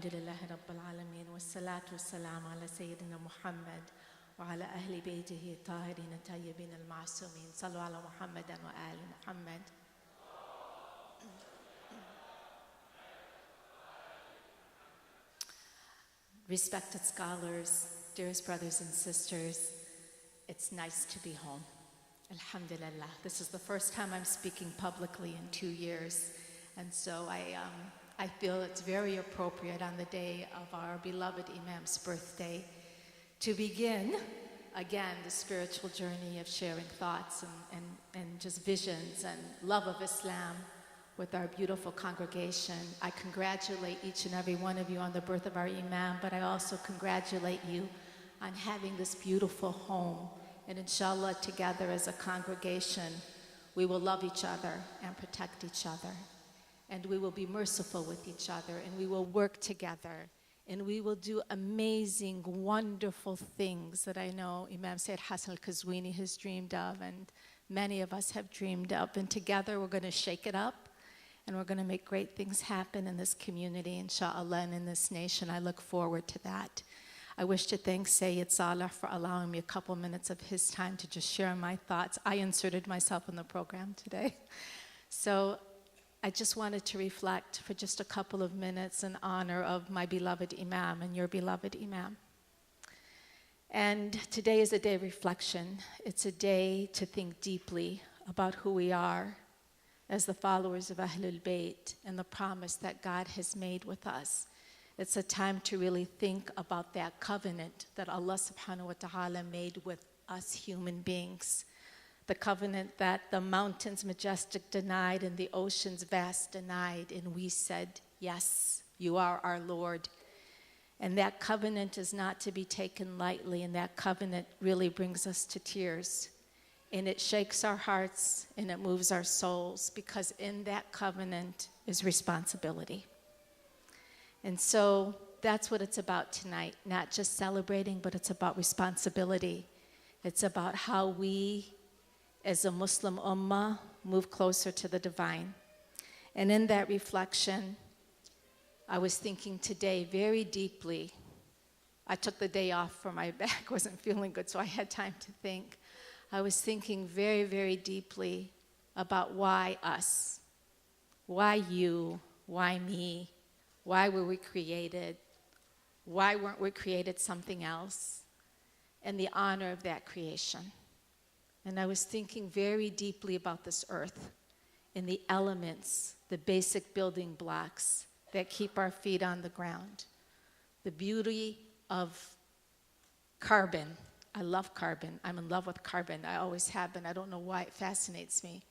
لله رب العالمين والصلاة والسلام على سيدنا محمد وعلى أهل بيته الطاهرين الطيبين المعصومين. صلوا على محمد وآل محمد. Respected scholars, dearest brothers and sisters, it's nice to be home. Alhamdulillah. This is the first time I'm speaking publicly in 2 years. And so I feel it's very appropriate on the day of our beloved Imam's birthday to begin, again, the spiritual journey of sharing thoughts and just visions and love of Islam with our beautiful congregation. I congratulate each and every one of you on the birth of our Imam, but I also congratulate you on having this beautiful home. And inshallah, together as a congregation, we will love each other and protect each other. And we will be merciful with each other, and we will work together, and we will do amazing, wonderful things that I know Imam Sayyid Hassan al-Kazwini has dreamed of, and many of us have dreamed of. And together we're going to shake it up, and we're going to make great things happen in this community, inshallah, and in this nation. I look forward to that. I wish to thank Sayyid Saleh for allowing me a couple minutes of his time to just share my thoughts. I inserted myself in the program today. So I just wanted to reflect for just a couple of minutes in honor of my beloved Imam and your beloved Imam. And today is a day of reflection. It's a day to think deeply about who we are as the followers of Ahlul Bayt and the promise that God has made with us. It's a time to really think about that covenant that Allah subhanahu wa ta'ala made with us human beings. The covenant that the mountains majestic denied and the oceans vast denied, and we said, yes, you are our Lord. And that covenant is not to be taken lightly, and that covenant really brings us to tears. And it shakes our hearts and it moves our souls, because in that covenant is responsibility. And so that's what it's about tonight, not just celebrating, but it's about responsibility. It's about how we as a Muslim ummah, move closer to the divine. And in that reflection, I was thinking today very deeply. I took the day off for my back, wasn't feeling good, so I had time to think. I was thinking very, very deeply about why us? Why you? Why me? Why were we created? Why weren't we created something else? And the honor of that creation. And I was thinking very deeply about this earth and the elements, the basic building blocks that keep our feet on the ground. The beauty of carbon. I love carbon. I'm in love with carbon. I always have been. I don't know why it fascinates me.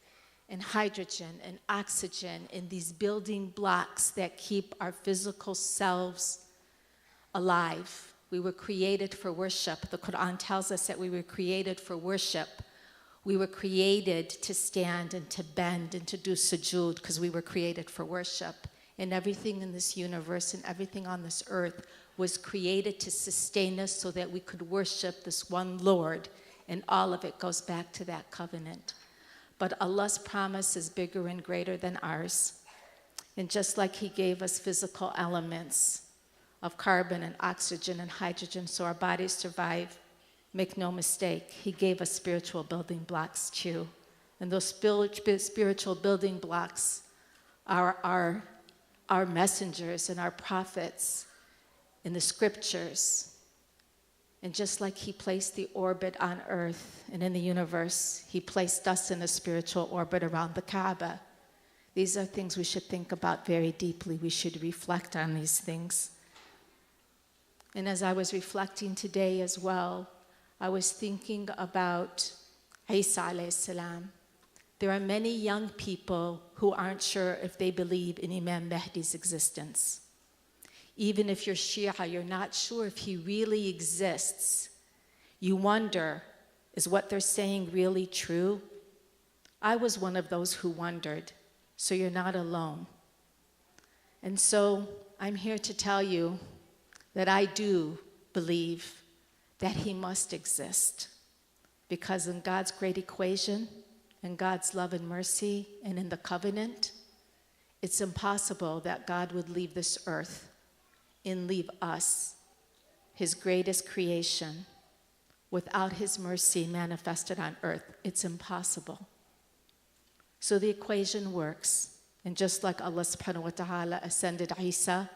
And hydrogen and oxygen and these building blocks that keep our physical selves alive. We were created for worship. The Quran tells us that we were created for worship. We were created to stand and to bend and to do sujood because we were created for worship. And everything in this universe and everything on this earth was created to sustain us so that we could worship this one Lord. And all of it goes back to that covenant. But Allah's promise is bigger and greater than ours. And just like He gave us physical elements of carbon and oxygen and hydrogen so our bodies survive, make no mistake, He gave us spiritual building blocks too. And those spiritual building blocks are our messengers and our prophets in the scriptures. And just like He placed the orbit on earth and in the universe, He placed us in a spiritual orbit around the Kaaba. These are things we should think about very deeply. We should reflect on these things. And as I was reflecting today as well, I was thinking about Isa alayhi salam. There are many young people who aren't sure if they believe in Imam Mahdi's existence. Even if you're Shia, you're not sure if he really exists. You wonder, is what they're saying really true? I was one of those who wondered, so you're not alone. And so I'm here to tell you that I do believe that he must exist, because in God's great equation, in God's love and mercy, and in the covenant, it's impossible that God would leave this earth and leave us, his greatest creation, without his mercy manifested on earth. It's impossible. So the equation works. And just like Allah subhanahu wa ta'ala ascended Isa,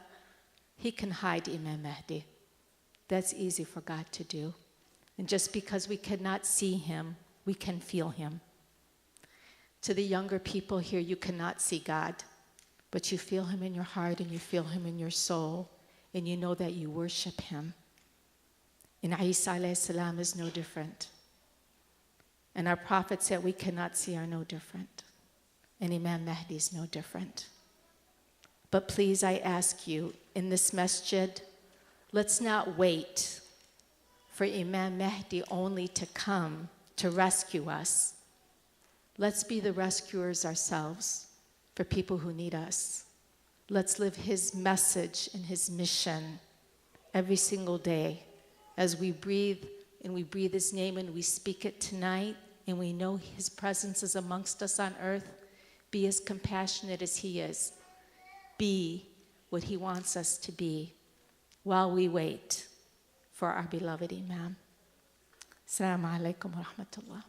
he can hide Imam Mahdi. That's easy for God to do. And just because we cannot see him, we can feel him. To the younger people here, you cannot see God, but you feel him in your heart and you feel him in your soul, and you know that you worship him. And Isa alayhi salam is no different. And our prophets that we cannot see are no different. And Imam Mahdi is no different. But please, I ask you, in this masjid, let's not wait for Imam Mahdi only to come to rescue us. Let's be the rescuers ourselves for people who need us. Let's live his message and his mission every single day as we breathe, and we breathe his name and we speak it tonight, and we know his presence is amongst us on earth. Be as compassionate as he is. Be what he wants us to be while we wait for our beloved Imam. Assalamu alaikum wa rahmatullah.